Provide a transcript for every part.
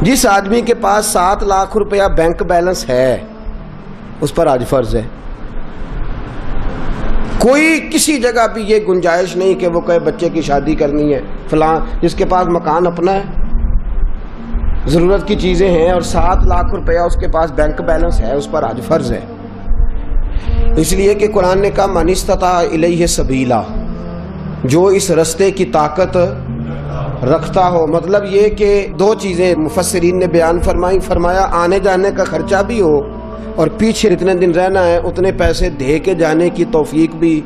جس آدمی کے پاس 7 لاکھ روپیہ بینک بیلنس ہے اس پر حج فرض ہے. کوئی کسی جگہ بھی یہ گنجائش نہیں کہ وہ کہے بچے کی شادی کرنی ہے فلاں. جس کے پاس مکان اپنا ہے, ضرورت کی چیزیں ہیں اور 7 لاکھ روپیہ اس کے پاس بینک بیلنس ہے, اس پر حج فرض ہے. اس لیے کہ قرآن نے کہا من استطاع الیہ سبیلا, جو اس رستے کی طاقت رکھتا ہو. مطلب یہ کہ 2 چیزیں مفسرین نے بیان فرمایا آنے جانے کا خرچہ بھی ہو اور پیچھے اتنے دن رہنا ہے اتنے پیسے دے کے جانے کی توفیق بھی,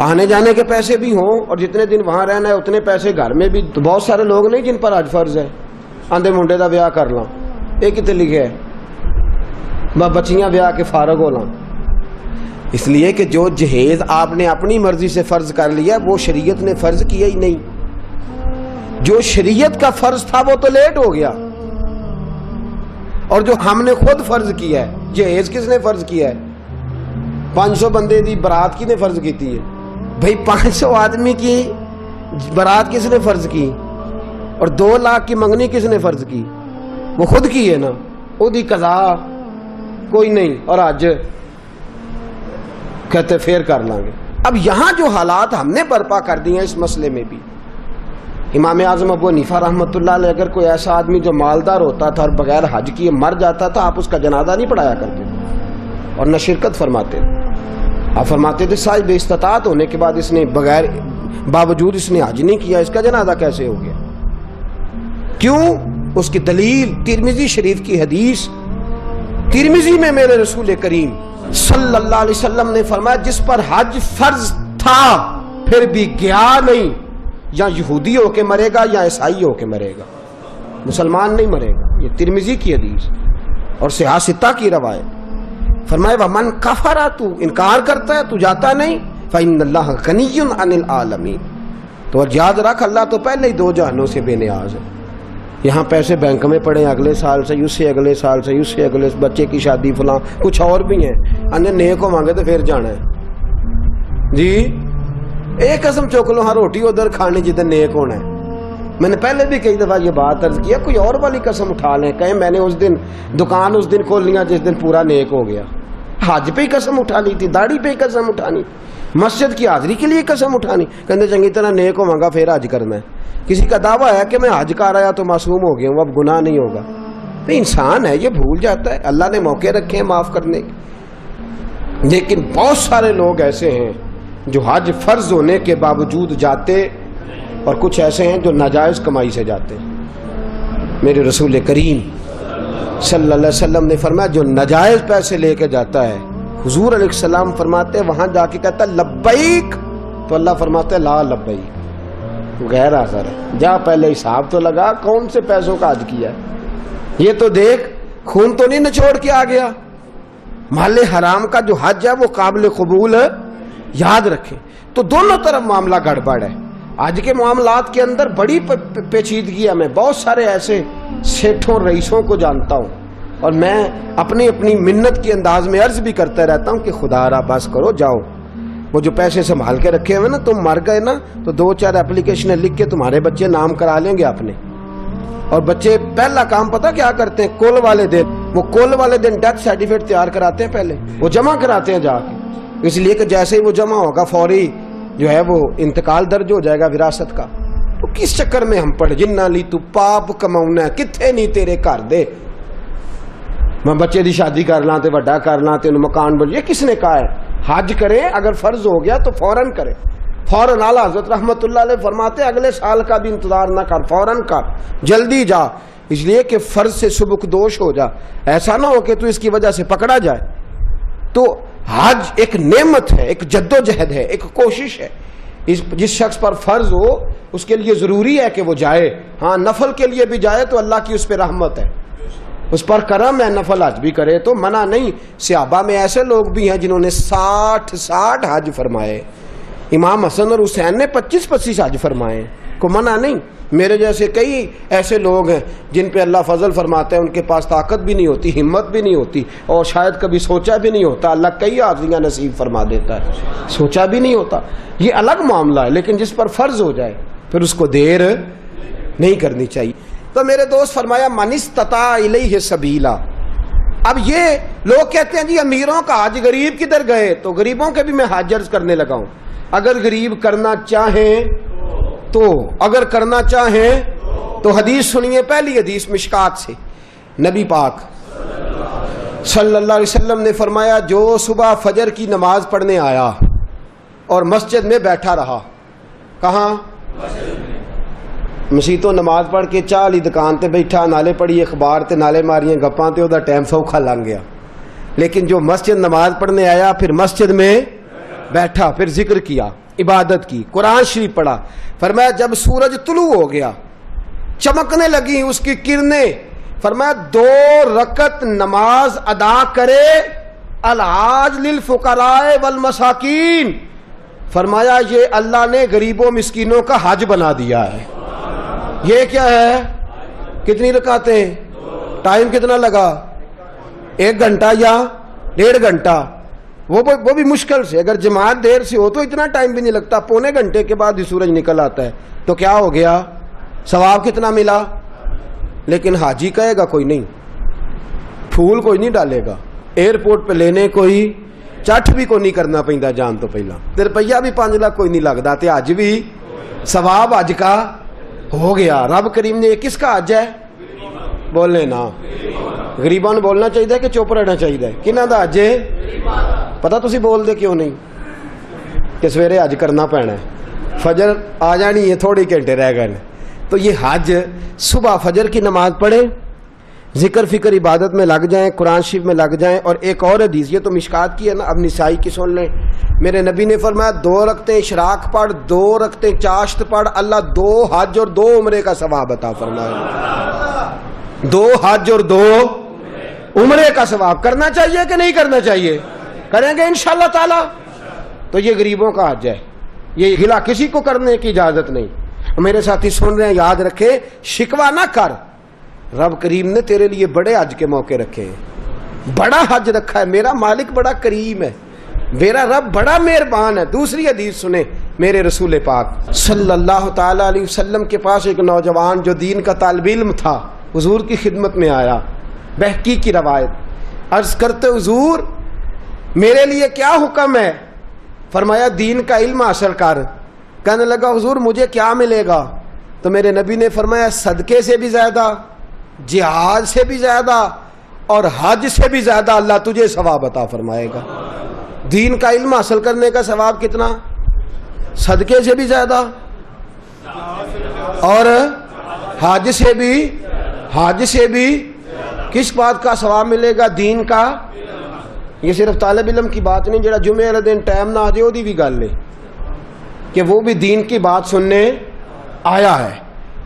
آنے جانے کے پیسے بھی ہوں اور جتنے دن وہاں رہنا ہے اتنے پیسے گھر میں بھی. تو بہت سارے لوگ نہیں جن پر حج فرض ہے. آندے منڈے دا بیاہ کر لاں, یہ کتے لکھے ہے بچیاں بیاہ کے فارغ ہو لاں. اس لیے کہ جو جہیز آپ نے اپنی مرضی سے فرض کر لیا وہ شریعت نے فرض کیا ہی نہیں. جو شریعت کا فرض تھا وہ تو لیٹ ہو گیا, اور جو ہم نے خود فرض کیا ہے جہیز کس نے فرض کیا ہے؟ 500 بندے دی برات کی نے فرض کیتی ہے بھئی. 500 آدمی کی برات کس نے فرض کی اور 2 لاکھ کی منگنی کس نے فرض کی؟ وہ خود کی ہے نا. وہ دی قضا کوئی نہیں اور آج کہتے پھر کر لیں گے. اب یہاں جو حالات ہم نے برپا کر دی ہیں اس مسئلے میں بھی, امام اعظم ابو حنیفہ رحمۃ اللہ علیہ اگر کوئی ایسا آدمی جو مالدار ہوتا تھا اور بغیر حج کیے مر جاتا تھا, آپ اس کا جنازہ نہیں پڑھایا کرتے اور نہ شرکت فرماتے. آپ فرماتے تھے صاحب استطاعت ہونے کے بعد اس نے باوجود اس نے حج نہیں کیا, اس کا جنازہ کیسے ہو گیا؟ کیوں؟ اس کی دلیل ترمذی شریف کی حدیث. ترمذی میں میرے رسول کریم صلی اللہ علیہ وسلم نے فرمایا جس پر حج فرض تھا پھر بھی گیا نہیں, یا یہودی ہو کے مرے گا یا عیسائی ہو کے مرے گا, مسلمان نہیں مرے گا. یہ ترمذی کی حدیث اور صحاح ستہ کی روایت. فرمایا ومن کفر, تو انکار کرتا ہے تو جاتا نہیں, فإن اللہ غنی عن العالمین. تو یاد رکھ اللہ تو پہلے ہی 2 جہانوں سے بے نیاز ہے. یہاں پیسے بینک میں پڑے اگلے سال سے, اس سے اگلے سال سے, اس سے اگلے بچے کی شادی فلاں کچھ اور بھی ہیں. انہیں نیک کو مانگے تو پھر جانا ہے جی. ایک قسم چوک لو ہاں روٹی ادھر کھانی جدھر نیک ہونا ہے. میں نے پہلے بھی کئی دفعہ یہ بات عرض کیا, کوئی اور والی قسم اٹھا لیں, کہیں میں نے اس دن دکان اس دن کھول لیا جس دن پورا نیک ہو گیا. حج پہ ہی قسم اٹھا لی تھی, داڑھی پہ ہی قسم اٹھانی, مسجد کی حاضری کے لیے قسم اٹھانی, کہتے چنگی طرح نیک ہو مانگا پھر حج کرنا ہے. کسی کا دعویٰ ہے کہ میں حج کر آیا تو معصوم ہو گیا ہوں, اب گناہ نہیں ہوگا. انسان ہے یہ بھول جاتا ہے, اللہ نے موقع رکھے ہیں معاف کرنے کے. لیکن بہت سارے لوگ ایسے ہیں جو حج فرض ہونے کے باوجود جاتے, اور کچھ ایسے ہیں جو ناجائز کمائی سے جاتے. میرے رسول کریم صلی اللہ علیہ وسلم نے فرمایا جو ناجائز پیسے لے کے جاتا ہے, حضور علیہ السلام فرماتے ہیں وہاں جا کے کہتا ہے لبیک, تو اللہ فرماتا ہے لا لبیک, غیر حاضر ہے. جا پہلے حساب تو لگا کون سے پیسوں کا حج کیا ہے, یہ تو دیکھ خون تو نہیں نچوڑ کے آ گیا. مال حرام کا جو حج ہے وہ قابل قبول ہے, یاد رکھیں. تو دونوں طرف معاملہ گڑبڑ ہے. آج کے معاملات کے اندر بڑی پیچیدگی ہے. میں بہت سارے ایسے سیٹھوں رئیسوں کو جانتا ہوں اور میں اپنی منت کے انداز میں عرض بھی کرتا رہتا ہوں کہ خدا را بس کرو, جاؤ. وہ جو پیسے سنبھال کے رکھے ہوئے نا, تم مر گئے نا تو 2-4 اپلیکیشنیں لکھ کے تمہارے بچے نام کرا لیں گے اپنے. اور بچے پہلا کام پتہ کیا کرتے ہیں, کل والے دن ڈیتھ سرٹیفکیٹ تیار کراتے ہیں, پہلے وہ جمع کراتے ہیں جا کے. اس لیے کہ جیسے ہی وہ جمع ہوگا فوری جو ہے وہ انتقال درج ہو جائے گا وراثت کا. تو کس چکر میں ہم پڑھ جنہ لی تو پاپ کماؤنا ہے, کتھے نہیں تیرے گھر دے, میں بچے دی شادی کر لاں تے وڈا کر لاں تے مکان بن. یہ کس نے کہا ہے؟ حج کریں, اگر فرض ہو گیا تو فوراً کریں. فوراً اعلیٰ حضرت رحمت اللہ علیہ فرماتے اگلے سال کا بھی انتظار نہ کر, فوراً کر, جلدی جا. اس لیے کہ فرض سے سبک دوش ہو جا, ایسا نہ ہو کہ تو اس کی وجہ سے پکڑا جائے. تو حج ایک نعمت ہے, ایک جد و جہد ہے, ایک کوشش ہے. جس شخص پر فرض ہو اس کے لیے ضروری ہے کہ وہ جائے. ہاں نفل کے لیے بھی جائے تو اللہ کی اس پہ رحمت ہے, اس پر کرم ہے, نفل حج بھی کرے تو منع نہیں. صحابہ میں ایسے لوگ بھی ہیں جنہوں نے 60 حج فرمائے. امام حسن اور حسین نے 25 حج فرمائے, کو منع نہیں. میرے جیسے کئی ایسے لوگ ہیں جن پہ اللہ فضل فرماتے ہیں, ان کے پاس طاقت بھی نہیں ہوتی, ہمت بھی نہیں ہوتی, اور شاید کبھی سوچا بھی نہیں ہوتا. اللہ کئی حاضریاں نصیب فرما دیتا ہے, سوچا بھی نہیں ہوتا. یہ الگ معاملہ ہے. لیکن جس پر فرض ہو جائے پھر اس کو دیر نہیں کرنی چاہیے. تو میرے دوست فرمایا من استطاع الیہ سبیلا. اب یہ لوگ کہتے ہیں جی امیروں کا حج غریب کدھر گئے, تو غریبوں کے بھی میں حج عرض کرنے لگا ہوں. اگر غریب کرنا چاہیں تو, اگر کرنا چاہیں تو حدیث سنیے, پہلی حدیث مشکات سے. نبی پاک صلی اللہ علیہ وسلم نے فرمایا جو صبح فجر کی نماز پڑھنے آیا اور مسجد میں بیٹھا رہا, کہاں مسیح تو نماز پڑھ کے چاہ لی دکان تے بیٹھا, نالے پڑھی اخبار تے نالے ماریاں گپاں تے دا ٹائم سوکھا لنگ گیا. لیکن جو مسجد نماز پڑھنے آیا, پھر مسجد میں بیٹھا, پھر ذکر کیا, عبادت کی, قرآن شریف پڑھا. فرمایا جب سورج طلوع ہو گیا, چمکنے لگی اس کی کرنیں, فرمایا 2 رکعت نماز ادا کرے, الحاج للفقراء والمساکین. فرمایا یہ اللہ نے غریبوں مسکینوں کا حج بنا دیا ہے. یہ کیا ہے, کتنی رکعتیں, ٹائم کتنا لگا, 1 گھنٹہ یا 1.5 گھنٹہ, وہ بھی مشکل سے. اگر جماعت دیر سے ہو تو اتنا ٹائم بھی نہیں لگتا, پونے گھنٹے کے بعد ہی سورج نکل آتا ہے. تو کیا ہو گیا, ثواب کتنا ملا. لیکن حاجی کہے گا کوئی نہیں, پھول کوئی نہیں ڈالے گا, ایئرپورٹ پہ لینے کوئی چٹ بھی کوئی نہیں کرنا پیندا جان تو پہلا, تے روپیہ بھی 5 لاکھ کوئی نہیں لگتا, تے حج بھی ثواب حج کا ہو گیا. رب کریم نے کس کا حج ہے, بولنے نا, غریباں نوں بولنا چاہیے کہ چپ رہنا چاہیے, کنہاں دا حج ہے پتہ تسی بول دے کیوں نہیں, کہ سویرے حج کرنا پینا ہے, فجر آ جانی ہے, تھوڑے گھنٹے رہ گئے. تو یہ حج صبح فجر کی نماز پڑھیں, ذکر فکر عبادت میں لگ جائیں, قرآن شریف میں لگ جائیں. اور ایک اور حدیث, یہ تو مشکات کی ہے نا, اب نسائی کی سن لیں. میرے نبی نے فرمایا 2 رکعتیں اشراق پڑھ, 2 رکعتیں چاشت پڑھ, اللہ 2 حج اور 2 عمرے کا ثواب عطا فرمائے. 2 حج اور 2 عمرے کا ثواب. کرنا چاہیے کہ نہیں کرنا چاہیے, کریں گے انشاءاللہ تعالی. تو یہ غریبوں کا حج ہے, یہ گلا کسی کو کرنے کی اجازت نہیں. میرے ساتھی سن رہے ہیں, یاد رکھے, شکوہ نہ کر, رب کریم نے تیرے لیے بڑے حج کے موقع رکھے ہیں, بڑا حج رکھا ہے. میرا مالک بڑا کریم ہے, میرا رب بڑا مہربان ہے. دوسری حدیث سنیں, میرے رسول پاک صلی اللہ تعالی علیہ وسلم کے پاس ایک نوجوان جو دین کا طالب علم تھا, حضور کی خدمت میں آیا. بہقی کی روایت, عرض کرتے حضور میرے لیے کیا حکم ہے. فرمایا دین کا علم حاصل کر. کہنے لگا حضور مجھے کیا ملے گا. تو میرے نبی نے فرمایا صدقے سے بھی زیادہ, جہاد سے بھی زیادہ, اور حج سے بھی زیادہ اللہ تجھے ثواب عطا فرمائے گا. دین کا علم حاصل کرنے کا ثواب کتنا, صدقے سے بھی زیادہ, اور حج سے بھی. کس بات کا ثواب ملے گا, دین کا. یہ صرف طالب علم کی بات نہیں, جڑا جمعے والے دن ٹائم نہ آ جائے وہ بھی گل ہے کہ وہ بھی دین کی بات سننے آیا ہے.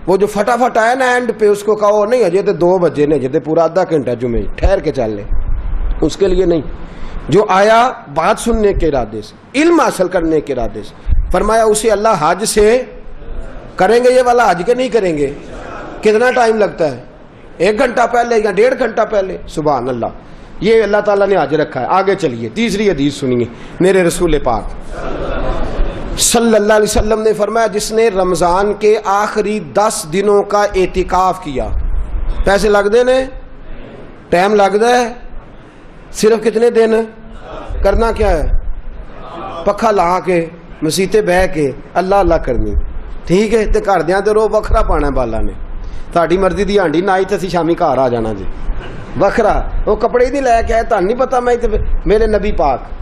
وہ جو فٹافٹ آیا نا اینڈ پہ, اس کو کہو نہیں اجے تو 2 بجے نے, اجے تو پورا آدھا گھنٹہ جمعے, ٹھہر کے چل لے, اس کے لیے نہیں. جو آیا بات سننے کے ارادے سے, علم حاصل کرنے کے ارادے سے, فرمایا اسے اللہ حج سے کریں گے. یہ والا حج کے نہیں کریں گے, کتنا ٹائم لگتا ہے, 1 گھنٹہ پہلے یا 1.5 گھنٹہ پہلے. سبحان اللہ, یہ اللہ تعالیٰ نے حج رکھا ہے. آگے چلیے, تیسری حدیث سنیے. میرے رسول پاک صلی اللہ علیہ وسلم نے فرمایا جس نے رمضان کے آخری 10 دنوں کا اعتکاف کیا, پیسے لگتے نے, ٹائم لگتا ہے, صرف کتنے دن کرنا کیا ہے, پکھا لا کے مسیتے بہ کے اللہ اللہ کرنی, ٹھیک ہے. تے گھر دیاں تے رو وکھرا پانا بالا نے, تھاڈی مرضی دی ہانڈی نہ آئی تے اسی شامی گھر آ جانا جی, وکھرا. وہ کپڑے نہیں لے کے آئے, تہن نہیں پتا. میں میرے نبی پاک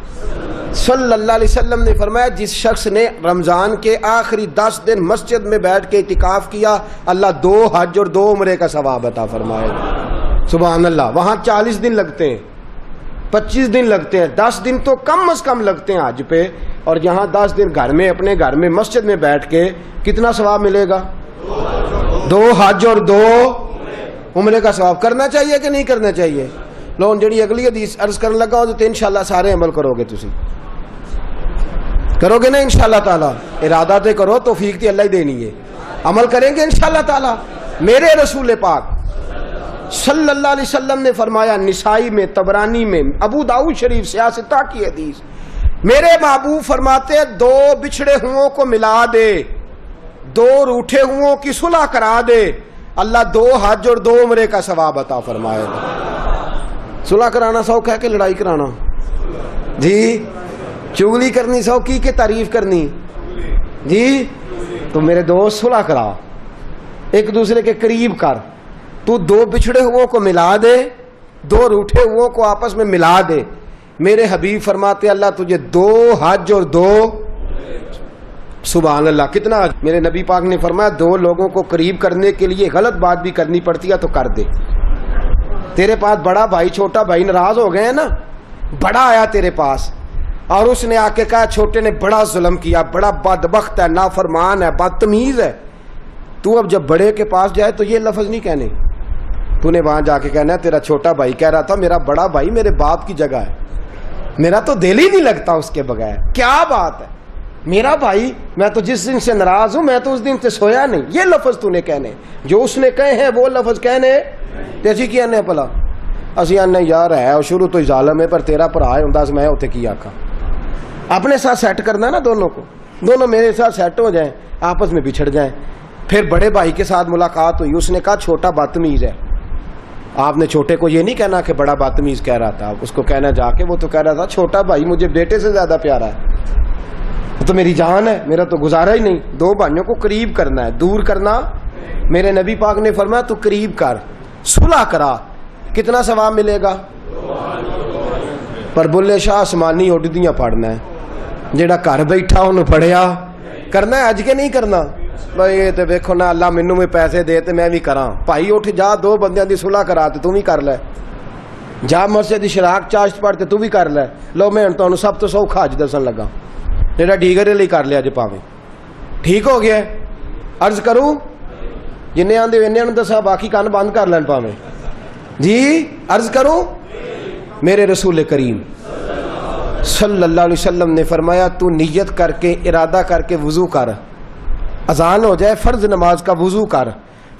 صلی اللہ علیہ وسلم نے فرمایا جس شخص نے رمضان کے آخری 10 دن مسجد میں بیٹھ کے اعتکاف کیا, اللہ 2 حج اور 2 عمرے کا ثواب عطا فرمائے. سبحان اللہ. وہاں 40 دن لگتے ہیں, 25 دن لگتے ہیں, 10 دن تو کم از کم لگتے ہیں حج پہ, اور یہاں 10 دن گھر میں, اپنے گھر میں مسجد میں بیٹھ کے کتنا ثواب ملے گا, 2 حج اور 2 عمرے کا ثواب. کرنا چاہیے کہ نہیں کرنا چاہیے. لون جڑی اگلی حدیث عرض کرنے لگا ہوں تو انشاءاللہ سارے عمل کرو گے, تسی کرو گے نا انشاءاللہ تعالی. ارادہ تے کرو, توفیق تے اللہ ہی دینی ہے, عمل کریں گے انشاءاللہ تعالی. میرے رسول پاک صلی اللہ علیہ وسلم نے فرمایا, نسائی میں, طبرانی میں, ابو داؤد شریف سیاستہ کی حدیث, میرے محبوب فرماتے 2 بچھڑے ہوں کو ملا دے, 2 روٹھے ہوں کی صلح کرا دے, اللہ 2 حج اور 2 عمرے کا ثواب عطا فرمائے گا۔ صلح کرانا سوکھ ہے کہ لڑائی کرانا؟ جی چغلی کرنی سوکھی کہ تعریف کرنی؟ جی تو میرے دوست صلح کرا، ایک دوسرے کے قریب کر، تو 2 بچھڑے ہوئے کو ملا دے، 2 روٹھے ہوئے کو آپس میں ملا دے۔ میرے حبیب فرماتے اللہ تجھے 2 حج اور 2 سبحان اللہ کتنا۔ میرے نبی پاک نے فرمایا 2 لوگوں کو قریب کرنے کے لیے غلط بات بھی کرنی پڑتی ہے تو کر دے۔ تیرے پاس بڑا بھائی چھوٹا بھائی ناراض ہو گئے ہیں نا، بڑا آیا تیرے پاس اور اس نے آ کے کہا چھوٹے نے بڑا ظلم کیا، بڑا بدبخت ہے، نافرمان ہے، بدتمیز ہے، تو اب جب بڑے کے پاس جائے تو یہ لفظ نہیں کہنے، تو نے وہاں جا کے کہنا ہے تیرا چھوٹا بھائی کہہ رہا تھا میرا بڑا بھائی میرے باپ کی جگہ ہے، میرا تو دل ہی نہیں لگتا اس کے بغیر، کیا بات ہے میرا بھائی، میں تو جس دن سے ناراض ہوں میں تو اس دن سے سویا نہیں، یہ لفظ تو نے کہنے، جو اس نے کہے ہیں وہ لفظ کہنے تیسی کی آنے پلا اسی آنے یار ہے اور شروع تو ہی ظالم ہے پر تیرا پر آئے ہوں میں ہوتے کی آکھا۔ اپنے ساتھ سیٹ کرنا نا دونوں کو، دونوں میرے ساتھ سیٹ ہو جائیں، آپس میں بچھڑ جائیں۔ پھر بڑے بھائی کے ساتھ ملاقات ہوئی، اس نے کہا چھوٹا بدتمیز ہے، آپ نے چھوٹے کو یہ نہیں کہنا کہ بڑا بدتمیز کہہ رہا تھا، اس کو کہنا جا کے وہ تو کہہ رہا تھا چھوٹا بھائی مجھے بیٹے سے زیادہ پیارا ہے، وہ تو میری جان ہے، میرا تو گزارا ہی نہیں۔ 2 بھائیوں کو قریب کرنا ہے، دور کرنا۔ میرے نبی پاک نے فرمایا تو قریب کر، صلح کرا، کتنا ثواب ملے گا؟ پر بلے شاہ آسمانی اڈدیاں پڑھنا ہے، جیڑا گھر بیٹھا انہوں پڑھیا کرنا ہے، اج کے نہیں کرنا بھائی یہ تو ویکھو نا اللہ مینوں میں پیسے دے تے میں بھی کراں، بھائی اٹھ جا 2 بندیاں دی صلح کرا تے تو بھی کر لے، جا مسجد دی شراک چاشت پڑھ تے تو بھی کر لے۔ لو میں تانوں سب تو سوکھا اج دسن لگا، جیڑا ڈیگرے لئی کر لیا جے پاویں ٹھیک ہو گیا۔ عرض کروں جنہیں آندے انہاں نوں دسا باقی کان بند کر لین پاویں جی، عرض کروں میرے رسول کریم صلی اللہ علیہ وسلم نے فرمایا تو نیت کر کے ارادہ کر کے وضو کر، اذان ہو جائے فرض نماز کا وضو کر،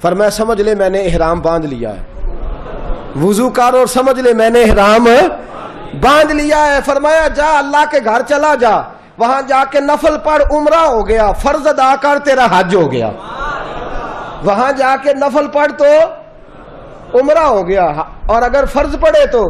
فرمایا سمجھ لے میں نے احرام باندھ لیا ہے، وضو کر اور سمجھ لے میں نے احرام باندھ لیا ہے۔ فرمایا جا اللہ کے گھر چلا جا، وہاں جا کے نفل پڑھ عمرہ ہو گیا، فرض ادا کر تیرا حج ہو گیا، وہاں جا کے نفل پڑھ تو عمرہ ہو گیا، اور اگر فرض پڑھے تو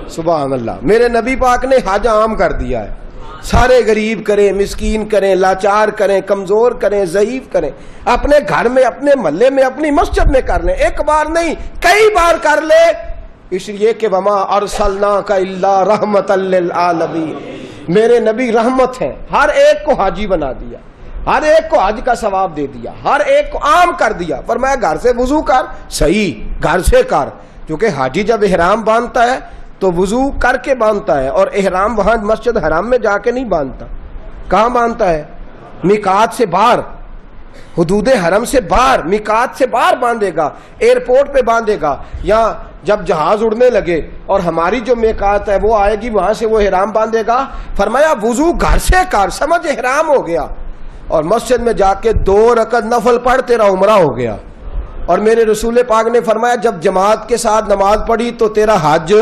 سبحان اللہ۔ میرے نبی پاک نے حج عام کر دیا ہے، سارے غریب کریں، مسکین کریں، لاچار کریں، کمزور کریں، ضعیف کریں، اپنے گھر میں، اپنے محلے میں، اپنی مسجد میں کر لیں، ایک بار نہیں کئی بار کر لے، اس لیے کہ وما ارسلناک الا رحمۃ للعالمین، میرے نبی رحمت ہیں، ہر ایک کو حاجی بنا دیا، ہر ایک کو حج کا ثواب دے دیا، ہر ایک کو عام کر دیا۔ فرمایا گھر سے وضو کر، صحیح گھر سے کر، کیونکہ حاجی جب احرام باندھتا ہے تو وضو کر کے باندھتا ہے، اور احرام وہاں مسجد حرام میں جا کے نہیں باندھتا، کہاں باندھتا ہے؟ میقات سے باہر، حدود حرم سے باہر، میقات سے باہر باندھے گا، ایئرپورٹ پہ باندھے گا، یا جب جہاز اڑنے لگے اور ہماری جو میقات ہے وہ آئے گی وہاں سے وہ احرام باندھے گا۔ فرمایا وضو گھر سے کر، سمجھ احرام ہو گیا، اور مسجد میں جا کے 2 رکعت نفل پڑھ تیرا عمرہ ہو گیا۔ اور میرے رسول پاک نے فرمایا جب جماعت کے ساتھ نماز پڑھی تو تیرا حج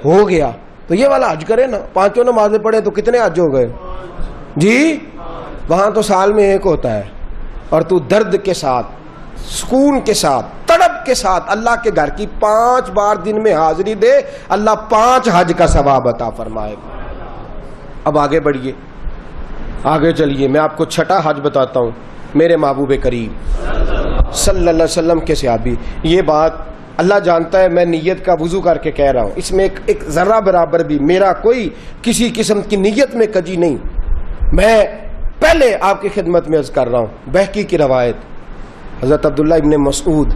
ہو گیا۔ تو یہ والا حج کرے نا، 5 نمازیں پڑھے تو کتنے حج ہو گئے جی؟ وہاں تو سال میں ایک ہوتا ہے، اور تو درد کے ساتھ، سکون کے ساتھ، تڑپ کے ساتھ اللہ کے گھر کی 5 بار دن میں حاضری دے، اللہ 5 حج کا ثواب عطا فرمائے گا۔ اب آگے بڑھیے، آگے چلیے، میں آپ کو 6واں حج بتاتا ہوں۔ میرے محبوب کریم صلی اللہ علیہ وسلم کے صحابی، یہ بات اللہ جانتا ہے میں نیت کا وضو کر کے کہہ رہا ہوں، اس میں ایک ذرہ برابر بھی میرا کوئی کسی قسم کی نیت میں کجی نہیں، میں پہلے آپ کی خدمت میں عرض کر رہا ہوں۔ بہقی کی روایت، حضرت عبداللہ ابن مسعود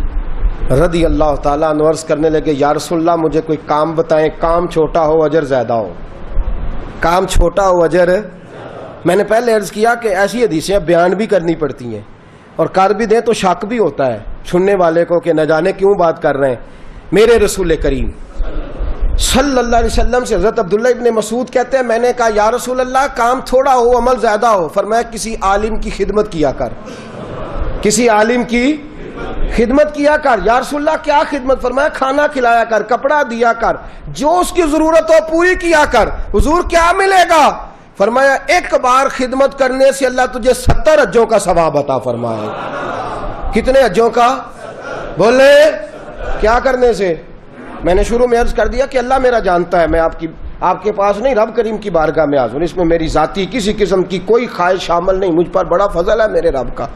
رضی اللہ تعالیٰ عنہ عرض کرنے لگے یا رسول اللہ مجھے کوئی کام بتائیں، کام چھوٹا ہو اجر زیادہ ہو، کام چھوٹا ہو اجر۔ میں نے پہلے عرض کیا کہ ایسی حدیثیں بیان بھی کرنی پڑتی ہیں، اور کر بھی دیں تو شک بھی ہوتا ہے سننے والے کو کہ نہ جانے کیوں بات کر رہے ہیں۔ میرے رسول کریم صلی اللہ علیہ وسلم سے حضرت عبداللہ ابن مسعود کہتے ہیں میں نے کہا یا رسول اللہ کام تھوڑا ہو عمل زیادہ ہو، فرمایا کسی عالم کی خدمت کیا کر، کسی عالم کی خدمت کیا کر۔ یا رسول اللہ کیا خدمت؟ فرمایا کھانا کھلایا کر، کپڑا دیا کر، جو اس کی ضرورت ہو پوری کیا کر۔ حضور کیا ملے گا؟ فرمایا 1 بار خدمت کرنے سے اللہ تجھے 70 حجوں کا ثواب عطا فرمائے۔ کتنے حجوں کا؟ بولے کیا کرنے سے؟ میں نے شروع میں عرض کر دیا کہ اللہ میرا جانتا ہے، میں آپ کے پاس نہیں، رب کریم کی بارگاہ میں حاضر، اس میں میری ذاتی کسی قسم کی کوئی خواہش شامل نہیں، مجھ پر بڑا فضل ہے میرے رب کا،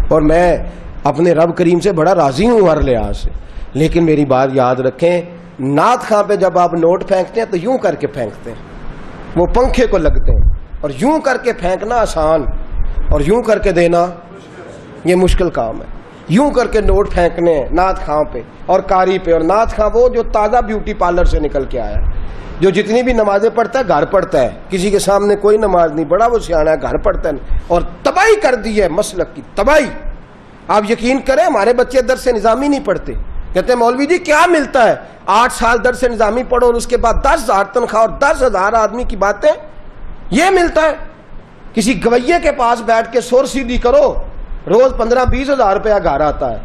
اور میں اپنے رب کریم سے بڑا راضی ہوں ہر لحاظ سے۔ لیکن میری بات یاد رکھیں، نعت خواں پہ جب آپ نوٹ پھینکتے ہیں تو یوں کر کے پھینکتے ہیں، وہ پنکھے کو لگتے ہیں، اور یوں کر کے پھینکنا آسان اور یوں کر کے دینا یہ مشکل کام ہے۔ یوں کر کے نوٹ پھینکنے ہیں نعت خواں پہ اور قاری پہ، اور نعت خواں وہ جو تازہ بیوٹی پارلر سے نکل کے آیا، جو جتنی بھی نمازیں پڑھتا ہے گھر پڑھتا ہے، کسی کے سامنے کوئی نماز نہیں، بڑا وہ سیاح ہے، گھر پڑھتا ہے، اور تباہی کر دی ہے مسلک کی تباہی۔ آپ یقین کریں ہمارے بچے درس نظامی نہیں پڑھتے، کہتے ہیں مولوی جی کیا ملتا ہے، 8 سال درس نظامی پڑھو اور اس کے بعد 10,000 تنخواہ اور 10,000 آدمی کی باتیں، یہ ملتا ہے؟ کسی گویے کے پاس بیٹھ کے سور سیدھی کرو، روز 15-20 ہزار روپیہ گھر آتا ہے۔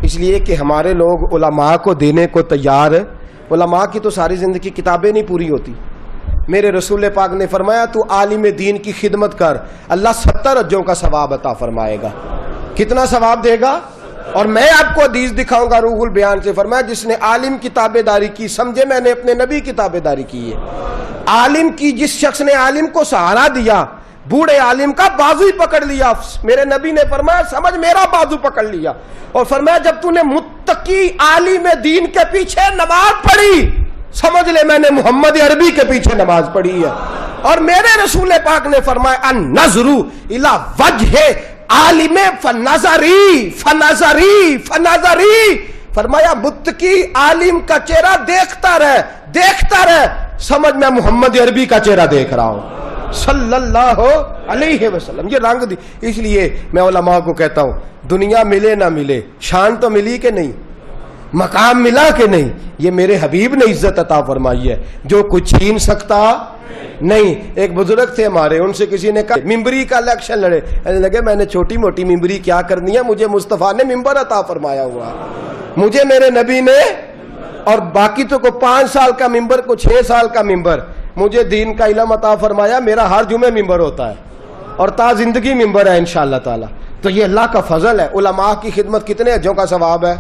اس لیے کہ ہمارے لوگ علماء کو دینے کو تیار ہے۔ علماء کی تو ساری زندگی کتابیں نہیں پوری ہوتی۔ میرے رسول پاک نے فرمایا تو عالم دین کی خدمت کر، اللہ 70 حجوں کا ثواب عطا فرمائے گا۔ کتنا ثواب دے گا؟ اور میں آپ کو حدیث دکھاؤں گا، روح البیان سے فرمایا جس نے عالم کی تابع داری کی، سمجھے میں نے اپنے نبی کی تابع داری کی ہے۔ عالم کی، جس شخص نے عالم کو سہارا دیا، بوڑھے عالم کا بازو ہی پکڑ لیا، میرے نبی نے فرمایا سمجھ میرا بازو پکڑ لیا، اور فرمایا جب تو نے متقی عالم دین کے پیچھے نماز پڑھی، سمجھ لے میں نے محمد عربی کے پیچھے نماز پڑھی ہے۔ اور میرے رسول پاک نے فرمایا النظر الی وجہ عالم فنظری فنظری فنظری، فرمایا متقی عالم کا چہرہ دیکھتا رہ، سمجھ میں محمد عربی کا چہرہ دیکھ رہا ہوں صلی اللہ علیہ وسلم۔ یہ رنگ دی، اس لیے میں علماء کو کہتا ہوں دنیا ملے نہ ملے، شان تو ملی کہ نہیں، مقام ملا کہ نہیں، یہ میرے حبیب نے عزت عطا فرمائی ہے، جو کچھ چھین سکتا نہیں۔ ایک بزرگ تھے ہمارے، ان سے کسی نے کہا ممبری کا الیکشن لڑے، لگے میں نے چھوٹی موٹی ممبری کیا کرنی ہے، مجھے مصطفیٰ نے ممبر عطا فرمایا ہوا، مجھے میرے نبی نے، اور باقی تو کو 5 سال کا ممبر، کو 6 سال کا ممبر، مجھے دین کا علم عطا فرمایا، میرا ہر جمعے ممبر ہوتا ہے اور تا زندگی ممبر ہے انشاءاللہ تعالی۔ تو یہ اللہ کا فضل ہے۔ علماء کی خدمت کتنے حجوں کا ثواب ہے؟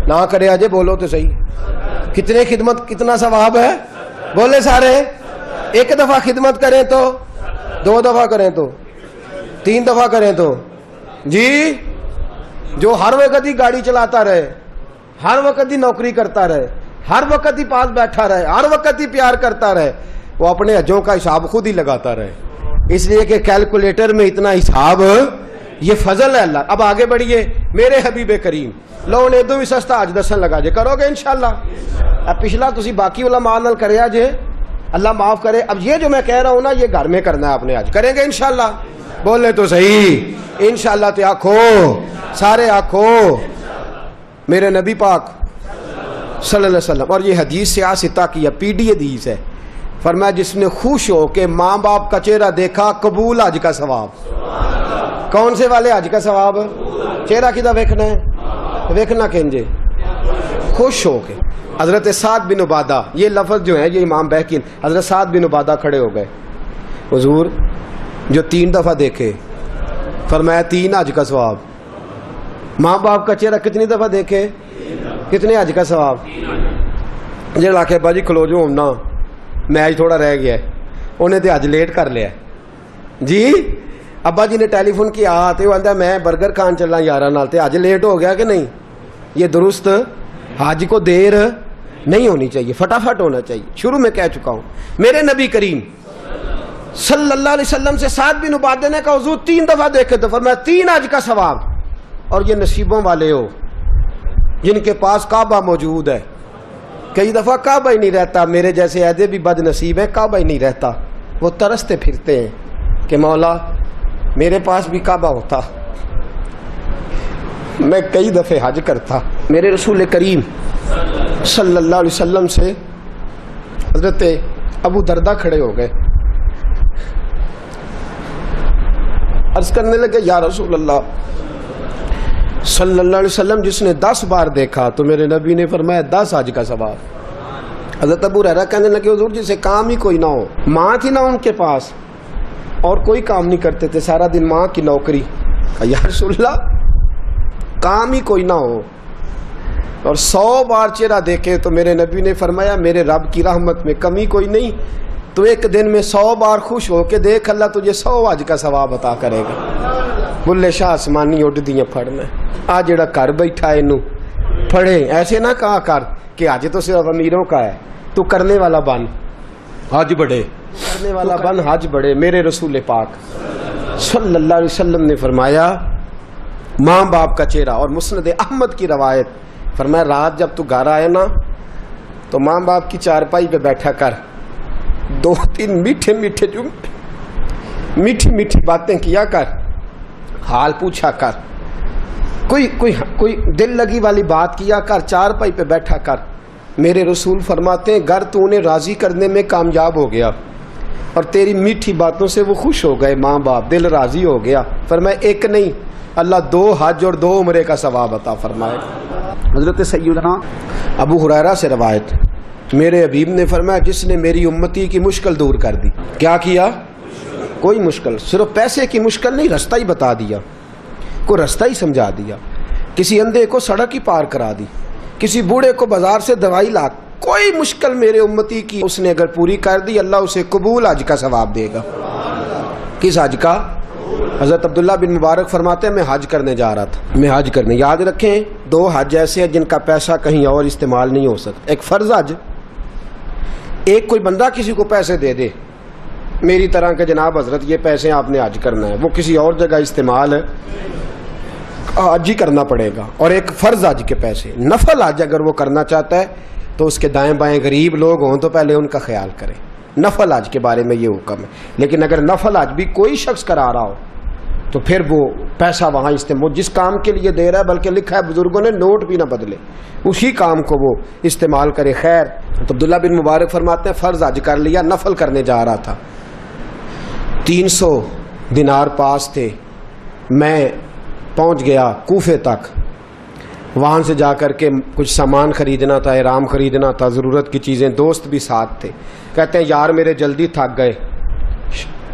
نہ کرے اجے بولو تو صحیح، کتنے خدمت کتنا ثواب ہے؟ بولے سارے، 1 دفعہ خدمت کریں تو، 2 دفعہ کریں تو، 3 دفعہ کریں تو، جی جو ہر وقت ہی گاڑی چلاتا رہے، ہر وقت ہی نوکری کرتا رہے، ہر وقت ہی پاس بیٹھا رہے، ہر وقت ہی پیار کرتا رہے، وہ اپنے حجوں کا حساب خود ہی لگاتا رہے، اس لیے کہ کیلکولیٹر میں اتنا حساب، یہ فضل ہے اللہ۔ اب آگے بڑھیے، میرے حبیب کریم لو نے دو بھی سستا حج دسن لگا جے، کرو گے انشاءاللہ؟ اب پچھلا تسی باقی علماء نال کریا جے، اللہ معاف کرے۔ اب یہ جو میں کہہ رہا ہوں نا، یہ گھر میں کرنا ہے اپنے، حج کریں گے انشاءاللہ؟ بولے تو صحیح انشاءاللہ، تو آنکھو سارے آنکھو میرے نبی پاک صلی اللہ علیہ وسلم۔ اور یہ حدیث سے آستا کی پی ڈی حدیث ہے، فرمایا جس نے خوش ہو کہ ماں باپ کا چہرہ دیکھا، قبول حج کا ثواب۔ کون سے والے حج کا ثواب؟ چہرہ کدھا ویکھنا ہے؟ ویکھنا کہنجے خوش ہو کے۔ حضرت سعد بن عبادہ، یہ لفظ جو ہے یہ امام بہقی، حضرت سعد بن عبادہ کھڑے ہو گئے، حضور جو 3 دفعہ دیکھے، فرمایا 3 حج کا ثواب۔ ماں باپ کا چہرہ کتنی دفعہ دیکھے، کتنے حج کا ثواب؟ جڑا آخے باجی کھلو جو ہونا، میچ تھوڑا رہ گیا ہے، انہیں تو حج لیٹ کر لیا جی۔ ابا جی نے ٹیلی فون کیا تو وہ آتا میں برگر کھان چلنا یارہ نال، تے حج لیٹ ہو گیا کہ نہیں؟ یہ درست، حج کو دیر نہیں ہونی چاہیے، فٹافٹ ہونا چاہیے۔ شروع میں کہہ چکا ہوں، میرے نبی کریم صلی اللہ علیہ وسلم سے سعد بن عبادہ نے کہا حضور 3 دفعہ دیکھے تو فرمایا 3 حج کا ثواب۔ اور یہ نصیبوں والے ہو جن کے پاس کعبہ موجود ہے، کئی دفعہ کعبہ ہی نہیں رہتا، میرے جیسے عہدے بھی بد نصیب ہیں، کعبہ ہی نہیں رہتا، وہ ترستے پھرتے ہیں کہ مولا میرے پاس بھی کعبہ ہوتا، میں کئی دفعے حج کرتا۔ میرے رسول کریم صلی اللہ علیہ وسلم سے حضرت ابو دردہ کھڑے ہو گئے، عرض کرنے لگے یا رسول اللہ صلی اللہ علیہ وسلم جس نے 10 بار دیکھا تو میرے نبی نے فرمایا 10 حج کا ثواب۔ حضرت ابو ہریرہ کہنے لگے حضور جسے کام ہی کوئی نہ ہو، ماں تھی نہ ان کے پاس اور کوئی کام نہیں کرتے تھے، سارا دن ماں کی نوکری۔ یا رسول اللہ کام ہی کوئی نہ ہو، اور 100 بار چہرہ دیکھے تو میرے نبی نے فرمایا میرے رب کی رحمت میں کمی کوئی نہیں، تو ایک دن میں 100 بار خوش ہو کے دیکھ، اللہ تجھے 100 حج کا ثواب عطا کرے گا۔ بلے شاہ آسمانی اڈ دیاں پھڑنا، آ جڑا گھر بیٹھا اینو پڑھے، ایسے نہ کہا کر کہ حج تو صرف امیروں کا ہے، تو کرنے والا بن، حج بڑھے، کرنے والا بن، حج بڑھے۔ میرے رسول پاک صلی اللہ علیہ وسلم نے فرمایا ماں باپ کا چہرہ، اور مسند احمد کی روایت، فرمایا رات جب تو گھر آئے نا تو ماں باپ کی چارپائی پہ بیٹھا کر، 2-3 میٹھے میٹھے میٹھی میٹھی باتیں کیا کر، حال پوچھا کر، کوئی دل لگی والی بات کیا کر، چارپائی پہ بیٹھا کر۔ میرے رسول فرماتے ہیں گر تو انہیں راضی کرنے میں کامیاب ہو گیا اور تیری میٹھی باتوں سے وہ خوش ہو گئے، ماں باپ دل راضی ہو گیا، فرمایا ایک نہیں اللہ 2 حج اور 2 عمرے کا ثواب عطا فرمائے۔ حضرت سیدنا ابو ہریرہ سے روایت، میرے حبیب نے فرمایا جس نے میری امتی کی مشکل دور کر دی، کیا کیا؟ کوئی مشکل، صرف پیسے کی مشکل نہیں، رستہ ہی بتا دیا، کوئی رستہ ہی سمجھا دیا، کسی اندھے کو سڑک ہی پار کرا دی، کسی بوڑھے کو بازار سے دوائی لا، کوئی مشکل میرے امتی کی اس نے اگر پوری کر دی، اللہ اسے قبول حج کا ثواب دے گا۔ کس حج کا؟ حضرت عبداللہ بن مبارک فرماتے ہیں میں حج کرنے جا رہا تھا، میں حج کرنے، یاد رکھیں 2 حج ایسے ہیں جن کا پیسہ کہیں اور استعمال نہیں ہو سکتا۔ ایک فرض حج، ایک کوئی بندہ کسی کو پیسے دے دے میری طرح کہ جناب حضرت یہ پیسے آپ نے حج کرنا ہے، وہ کسی اور جگہ استعمال حج ہی کرنا پڑے گا۔ اور ایک فرض حج کے پیسے، نفل حج اگر وہ کرنا چاہتا ہے تو اس کے دائیں بائیں غریب لوگ ہوں تو پہلے ان کا خیال کرے، نفل حج کے بارے میں یہ حکم ہے۔ لیکن اگر نفل حج بھی کوئی شخص کرا رہا ہو تو پھر وہ پیسہ وہاں استعمال، جس کام کے لیے دے رہا ہے، بلکہ لکھا ہے بزرگوں نے نوٹ بھی نہ بدلے، اسی کام کو وہ استعمال کرے۔ خیر، تو عبداللہ بن مبارک فرماتے ہیں فرض حج کر لیا، نفل کرنے جا رہا تھا، 300 دینار پاس تھے، میں پہنچ گیا کوفے تک، وہاں سے جا کر کے کچھ سامان خریدنا تھا، احرام خریدنا تھا، ضرورت کی چیزیں، دوست بھی ساتھ تھے، کہتے ہیں یار میرے جلدی تھک گئے،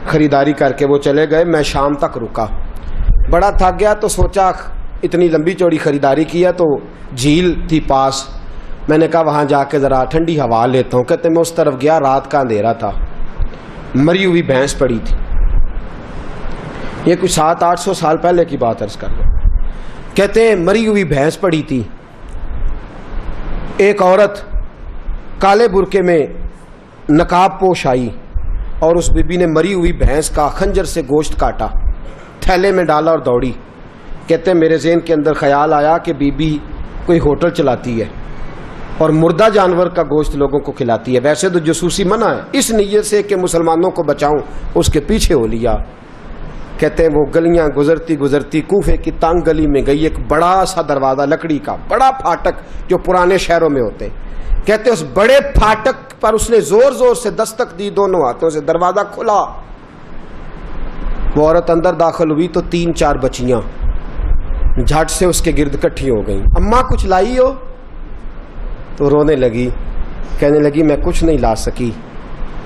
خریداری کر کے وہ چلے گئے، میں شام تک رکا، بڑا تھک گیا تو سوچا اتنی لمبی چوڑی خریداری کیا تو جھیل تھی پاس، میں نے کہا وہاں جا کے ذرا ٹھنڈی ہوا لیتا ہوں۔ کہتے میں اس طرف گیا، رات کا اندھیرا تھا، مری ہوئی بھینس پڑی تھی، یہ کچھ 700-800 سال پہلے کی بات عرض کر رہا ہوں۔ کہتے ہیں مری ہوئی بھینس پڑی تھی، ایک عورت کالے برقعے میں نقاب پوش آئی اور اس بی بی نے مری ہوئی بھینس کا خنجر سے گوشت کاٹا، تھیلے میں ڈالا اور دوڑی۔ کہتے ہیں میرے ذہن کے اندر خیال آیا کہ بی بی کوئی ہوٹل چلاتی ہے اور مردہ جانور کا گوشت لوگوں کو کھلاتی ہے، ویسے تو جاسوسی منع ہے، اس نیت سے کہ مسلمانوں کو بچاؤں اس کے پیچھے ہو لیا۔ کہتے ہیں وہ گلیاں گزرتی گزرتی کوفے کی تنگ گلی میں گئی، ایک بڑا سا دروازہ لکڑی کا، بڑا پھاٹک جو پرانے شہروں میں ہوتے ہیں، کہتے ہیں اس بڑے پھاٹک پر اس نے زور زور سے دستک دی، دونوں ہاتھوں سے، دروازہ کھلا، وہ عورت اندر داخل ہوئی تو 3-4 بچیاں جھٹ سے اس کے گرد اکٹھی ہو گئیں، اماں کچھ لائی ہو؟ تو رونے لگی، کہنے لگی میں کچھ نہیں لا سکی۔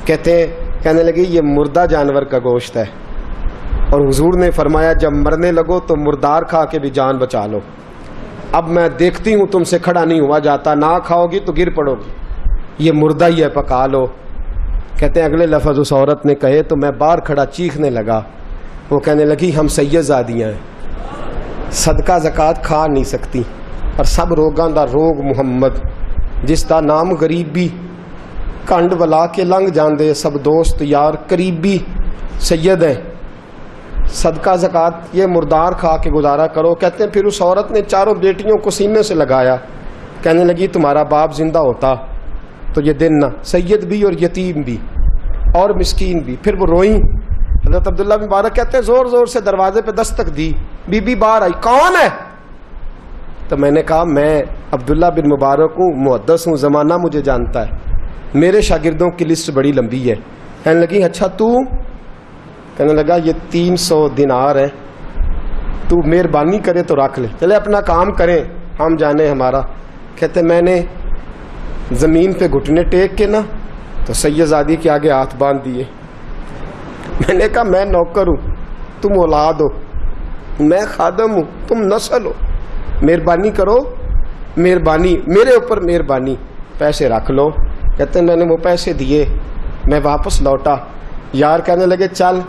کہنے لگی یہ مردہ جانور کا گوشت ہے، اور حضور نے فرمایا جب مرنے لگو تو مردار کھا کے بھی جان بچا لو، اب میں دیکھتی ہوں تم سے کھڑا نہیں ہوا جاتا، نہ کھاؤ گی تو گر پڑو گی، یہ مردہ ہی ہے پکا لو۔ کہتے ہیں اگلے لفظ اس عورت نے کہے تو میں باہر کھڑا چیخنے لگا، وہ کہنے لگی ہم سید زادیاں ہیں، صدقہ زکوٰۃ کھا نہیں سکتی، اور سب روگاں دا روگ محمد، جس دا نام غریبی، کنڈ ولا کے لنگ جاندے سب دوست یار قریبی، سید ہیں، صدقہ زکوٰۃ یہ مردار کھا کے گزارا کرو۔ کہتے ہیں پھر اس عورت نے 4 بیٹیوں کو سینے سے لگایا، کہنے لگی تمہارا باپ زندہ ہوتا تو یہ دن نہ، سید بھی اور یتیم بھی اور مسکین بھی۔ پھر وہ روئیں، حضرت عبداللہ بن مبارک کہتے ہیں زور زور سے دروازے پہ دستک دی، بی بی باہر آئی، کون ہے؟ تو میں نے کہا میں عبداللہ بن مبارک ہوں، محدث ہوں، زمانہ مجھے جانتا ہے، میرے شاگردوں کی لسٹ بڑی لمبی ہے۔ کہنے لگی اچھا تو؟ کہنے لگا یہ 300 دینار ہے، تو مہربانی کرے تو رکھ لے، چلے اپنا کام کریں ہم جانے ہمارا۔ کہتے میں نے زمین پہ گھٹنے ٹیک کے نا تو سید زادی کے آگے ہاتھ باندھ دیے، میں نے کہا میں نوکر ہوں، تم اولاد ہو، میں خادم ہوں، تم نسل ہو، مہربانی کرو مہربانی میرے اوپر مہربانی, پیسے رکھ لو. کہتے ہیں میں نے وہ پیسے دیے, میں واپس لوٹا. یار کہنے لگے چل.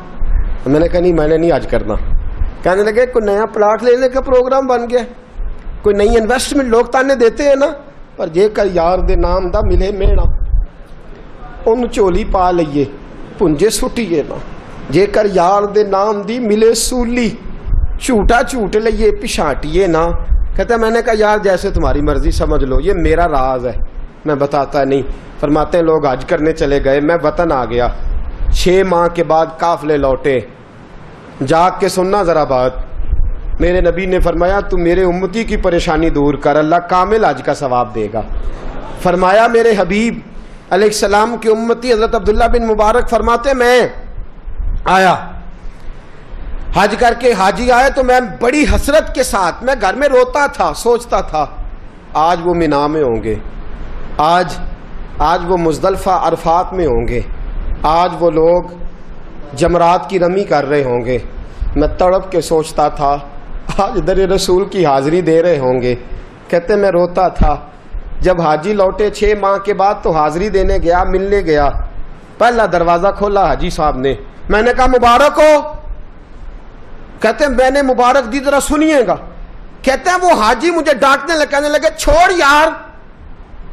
میں نے کہا نہیں, میں نے نہیں آج کرنا. کہنے لگے کوئی نیا پلاٹ لینے کا پروگرام بن گیا, کوئی نئی انویسٹمنٹ. لوگ تانے دیتے ہیں نا, پر جے کر یار دے نام دا ملے میڑا, ان چولی پا لئیے پنجے سٹیے نا. جے کر یار دے نام دی ملے سولی, جھوٹا جھوٹ لئیے پچھاٹیے نا. کہتا ہے میں نے کہا یار جیسے تمہاری مرضی سمجھ لو, یہ میرا راز ہے, میں بتاتا نہیں. فرماتے ہیں لوگ حج کرنے چلے گئے, میں وطن آ گیا. 6 ماہ کے بعد قافلے لوٹے. جاگ کے سننا ذرا بات, میرے نبی نے فرمایا تو میرے امتی کی پریشانی دور کر, اللہ کامل حج کا ثواب دے گا. فرمایا میرے حبیب علیہ السلام کی امتی حضرت عبداللہ بن مبارک فرماتے میں آیا حج کر کے, حاجی آئے تو میں بڑی حسرت کے ساتھ, میں گھر میں روتا تھا, سوچتا تھا آج وہ مینا میں ہوں گے, آج وہ مزدلفہ عرفات میں ہوں گے, آج وہ لوگ جمرات کی رمی کر رہے ہوں گے. میں تڑپ کے سوچتا تھا آج در رسول کی حاضری دے رہے ہوں گے. کہتے میں روتا تھا. جب حاجی لوٹے 6 ماہ کے بعد تو حاضری دینے گیا, ملنے گیا. پہلا دروازہ کھولا حاجی صاحب نے, میں نے کہا مبارک ہو. کہتے ہیں میں نے مبارک دی, ذرا سنیے گا. کہتے ہیں وہ حاجی مجھے ڈانٹنے لگے, کہنے لگے چھوڑ یار,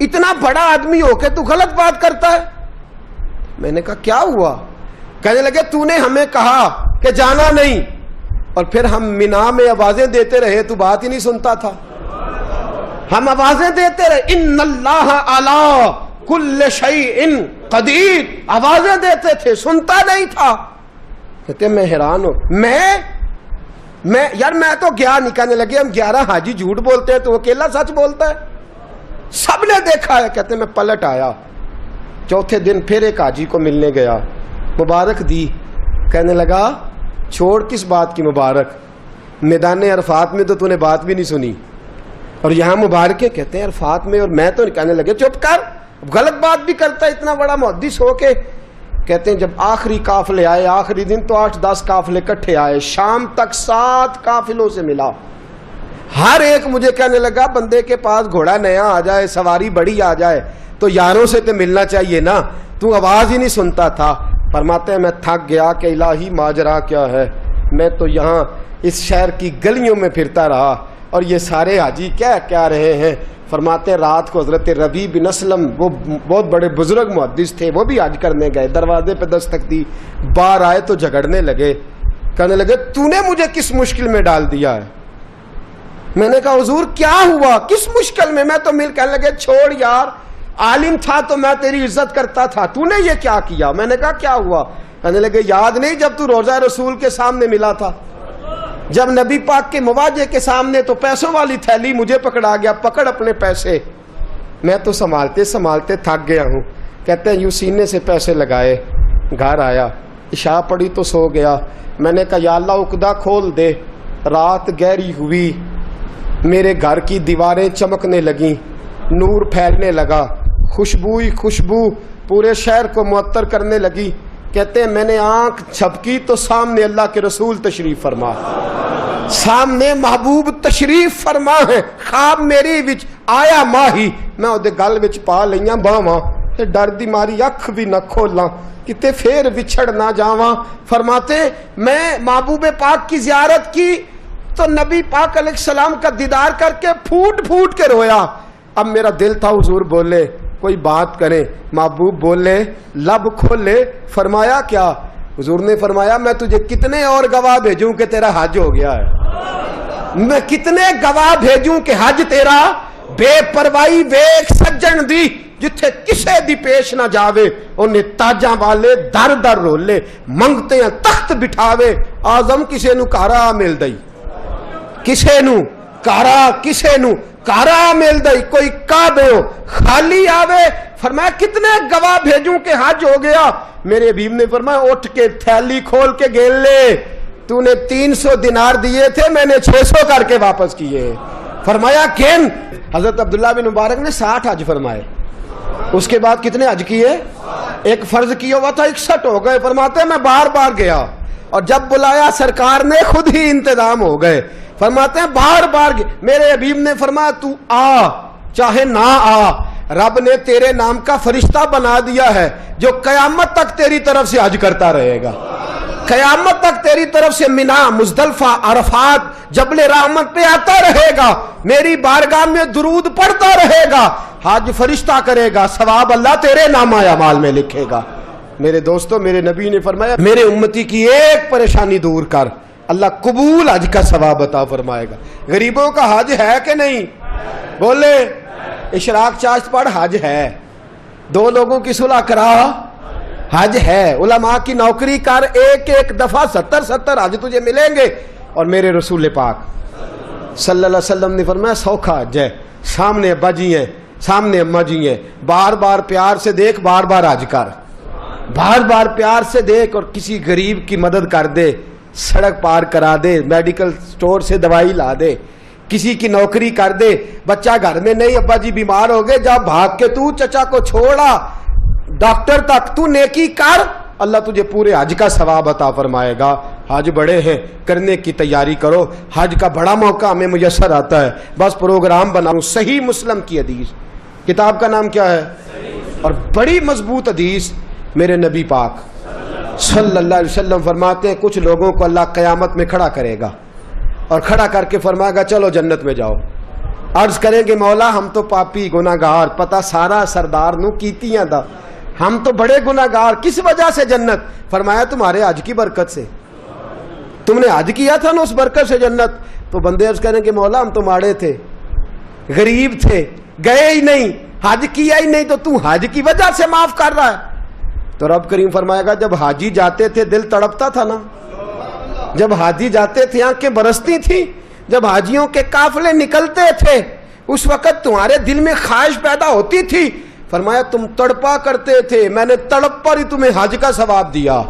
اتنا بڑا آدمی ہو کے تو غلط بات کرتا ہے. میں نے کہا کیا ہوا؟ کہنے لگے تو نے ہمیں کہا کہ جانا نہیں, اور پھر ہم مینا میں آوازیں دیتے رہے, تو بات ہی نہیں سنتا تھا. ہم آوازیں دیتے رہے ان اللہ علی کل شیء قدیر, آوازیں دیتے تھے, سنتا نہیں تھا. کہتے میں حیران ہوں, میں یار میں تو گیا نہیں. کہنے لگے ہم 11 حاجی جھوٹ بولتے ہیں تو اکیلا سچ بولتا ہے, سب نے دیکھا ہے. کہتے میں پلٹ آیا. چوتھے دن پھر ایک حاجی کو ملنے گیا, مبارک دی. کہنے لگا چھوڑ کس بات کی مبارک, میدان عرفات میں تو نے بات بھی نہیں سنی, اور یہاں مبارکیں. کہتے ہیں عرفات میں, اور میں تو. کہنے لگے چپ کر, غلط بات بھی کرتا ہے اتنا بڑا محدث ہو کے. کہتے ہیں جب آخری قافلے آئے, آخری دن تو 8-10 قافلے کٹھے آئے, شام تک 7 قافلوں سے ملا. ہر ایک مجھے کہنے لگا بندے کے پاس گھوڑا نیا آ جائے, سواری بڑی آ جائے تو یاروں سے تو ملنا چاہیے نا, تو آواز ہی نہیں سنتا تھا. فرماتے ہیں میں تھک گیا کہ الہی ماجرا کیا ہے, میں تو یہاں اس شہر کی گلیوں میں پھرتا رہا, اور یہ سارے حاجی کیا رہے ہیں. فرماتے ہیں رات کو حضرت ربیع بن اسلم, وہ بہت بڑے بزرگ محدث تھے, وہ بھی حج کرنے گئے. دروازے پہ دستک دی, باہر آئے تو جھگڑنے لگے. کہنے لگے تو نے مجھے کس مشکل میں ڈال دیا ہے. میں نے کہا حضور کیا ہوا, کس مشکل میں؟ میں تو کہنے لگے چھوڑ یار, عالم تھا تو میں تیری عزت کرتا تھا, تو نے یہ کیا کیا؟ میں نے کہا کیا ہوا؟ کہنے لگے یاد نہیں جب تو روضہ رسول کے سامنے ملا تھا, جب نبی پاک کے مواجہ کے سامنے تو پیسوں والی تھیلی مجھے پکڑا گیا, پکڑ اپنے پیسے. میں تو سنبھالتے سنبھالتے تھک گیا ہوں. کہتے ہیں یوں سینے سے پیسے لگائے, گھر آیا, عشاء پڑی تو سو گیا. میں نے کہا یا اللہ عقدہ کھول دے. رات گہری ہوئی, میرے گھر کی دیواریں چمکنے لگیں, نور پھیلنے لگا, خوشبو ہی خوشبو پورے شہر کو معطر کرنے لگی. کہتے ہیں میں نے آنکھ جھپکی تو سامنے اللہ کے رسول تشریف فرما, سامنے محبوب تشریف فرما ہے. خواب میری وچ آیا ماہی, میں اودے گل وچ پا لئیاں باواں, تے ڈر دی ماری اکھ بھی نہ کھولاں, کتے پھر وچھڑ نہ جاواں. فرماتے میں محبوب پاک کی زیارت کی تو نبی پاک علیہ السلام کا دیدار کر کے پھوٹ پھوٹ کے رویا. اب میرا دل تھا حضور بولے, کوئی بات کریں. محبوب بولے, لب کھولے. فرمایا کیا؟ حضور نے فرمایا میں تجھے کتنے اور گواہ بھیجوں کہ تیرا حج ہو گیا ہے, میں کتنے گواہ بھیجوں کہ حج تیرا بے پرواہی ویکھ سجن دی, جتھے کسے دی پیش نہ جاوے انہیں تاجاں والے در در رولے, منگتے ہیں تخت بٹھاوے. آزم کسے نو کارا مل دئی, کسے نو کارا, کسے نو کارا مل دئی, کوئی کعبے ہو خالی آوے. فرمایا کتنے گواہ بھیجوں کہ حج ہو گیا. میرے حبیب نے فرمایا اٹھ کے تھیلی کھول کے گیل لے, تو نے 300 دینار دیے تھے, میں نے 600 کر کے واپس کیے. فرمایا کین؟ حضرت عبداللہ بن مبارک نے 60 حج فرمائے. اس کے بعد کتنے حج کیے؟ ایک فرض کیا ہوا تھا, 61 ہو گئے. فرماتے ہیں میں بار بار گیا, اور جب بلایا سرکار نے خود ہی انتظام ہو گئے. فرماتے ہیں بار بار میرے حبیب نے فرمایا تو آ چاہے نہ آ، رب نے تیرے نام کا فرشتہ بنا دیا ہے جو قیامت تک تیری طرف سے حج کرتا رہے گا، قیامت تک تیری طرف سے منا، مزدلفہ، عرفات، جبل رحمت پہ آتا رہے گا، میری بارگاہ میں درود پڑھتا رہے گا، حج فرشتہ کرے گا، ثواب اللہ تیرے نامہ اعمال میں لکھے گا۔ میرے دوستو، میرے نبی نے فرمایا میرے امتی کی ایک پریشانی دور کر، اللہ قبول حج کا ثواب عطا فرمائے گا۔ غریبوں کا حج ہے کہ نہیں؟ بولے اشراق چاشت پڑھ، حج ہے۔ دو لوگوں کی صلح کرا، حج ہے۔ علماء کی نوکری کر، ایک ایک دفعہ 70 حج تجھے ملیں گے۔ اور میرے رسول پاک صلی اللہ علیہ وسلم نے فرمایا سوکھا حج ہے، سامنے ابا جی ہیں، سامنے اماں جی ہیں، بار بار پیار سے دیکھ، بار بار حج کر، بار بار پیار سے دیکھ، اور کسی غریب کی مدد کر دے، سڑک پار کرا دے، میڈیکل سٹور سے دوائی لا دے، کسی کی نوکری کر دے، بچہ گھر میں نہیں، ابا جی بیمار ہو گئے، جا بھاگ کے تو چچا کو چھوڑا ڈاکٹر تک، تو نیکی کر، اللہ تجھے پورے حج کا ثواب عطا فرمائے گا۔ حج بڑے ہیں، کرنے کی تیاری کرو، حج کا بڑا موقع ہمیں میسر آتا ہے، بس پروگرام بناؤں۔ صحیح مسلم کی حدیث، کتاب کا نام کیا ہے؟ اور بڑی مضبوط حدیث، میرے نبی پاک صلی اللہ علیہ وسلم فرماتے ہیں کچھ لوگوں کو اللہ قیامت میں کھڑا کرے گا، اور کھڑا کر کے فرمائے گا چلو جنت میں جاؤ۔ عرض کریں گے مولا ہم تو پاپی گناہگار، پتہ سارا سردار نو کیتیاں دا، ہم تو بڑے گناہگار، کس وجہ سے جنت؟ فرمایا تمہارے حج کی برکت سے، تم نے حج کیا تھا نا، اس برکت سے جنت۔ تو بندے عرض کریں کہ مولا ہم تو ماڑے تھے، غریب تھے، گئے ہی نہیں، حج کیا ہی نہیں، تو حج کی وجہ سے معاف کر رہا ہے؟ تو رب کریم فرمائے گا جب حاجی جاتے تھے دل تڑپتا تھا نا، جب حاجی جاتے تھے آنکھیں برستی تھی، جب حاجیوں کے قافلے نکلتے تھے اس وقت تمہارے دل میں خواہش پیدا ہوتی تھی، فرمایا تم تڑپا کرتے تھے، میں نے تڑپ پر ہی تمہیں حج کا ثواب دیا،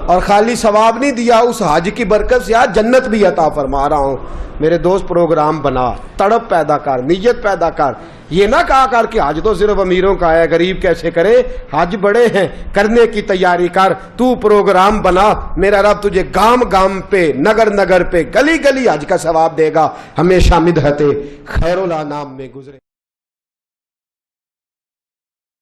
اور خالی ثواب نہیں دیا، اس حج کی برکت سے آج جنت بھی عطا فرما رہا ہوں۔ میرے دوست پروگرام بنا، تڑپ پیدا کر، نیت پیدا کر، یہ نہ کہا کر کہ حج تو صرف امیروں کا ہے، غریب کیسے کرے؟ حج بڑے ہیں، کرنے کی تیاری کر، تو پروگرام بنا، میرا رب تجھے گام گام پہ، نگر نگر پہ، گلی گلی حج کا ثواب دے گا، ہمیشہ مدحت خیر الانام میں گزرے۔